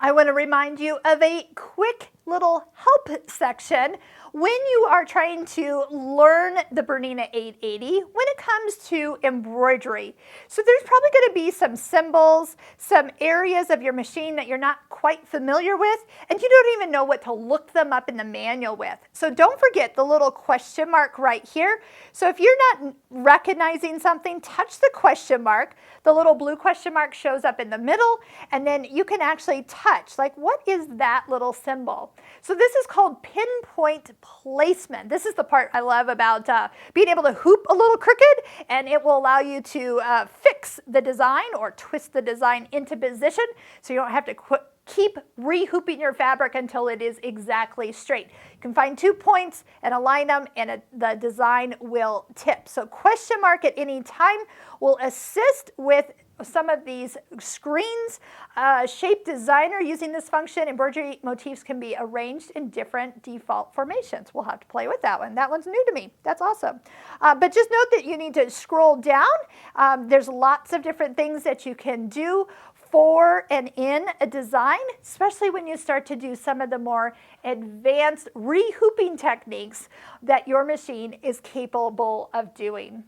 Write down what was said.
I want to remind you of a quick little help section when you are trying to learn the Bernina 880 when it comes to embroidery. So there's probably going to be some symbols, some areas of your machine that you're not quite familiar with, and you don't even know what to look them up in the manual with. So don't forget the little question mark right here. So if you're not recognizing something, touch the question mark. The little blue question mark shows up in the middle, and then you can actually touch, like, what is that little symbol? So this is called pinpoint placement. This is the part I love about being able to hoop a little crooked, and it will allow you to fix the design or twist the design into position so you don't have to keep re-hooping your fabric until it is exactly straight. You can find 2 points and align them, and the design will tip. So question mark at any time will assist with some of these screens. Shape Designer, using this function, embroidery motifs can be arranged in different default formations. We'll have to play with that one. That one's new to me. That's awesome. But just note that you need to scroll down. There's lots of different things that you can do for and in a design, especially when you start to do some of the more advanced re-hooping techniques that your machine is capable of doing.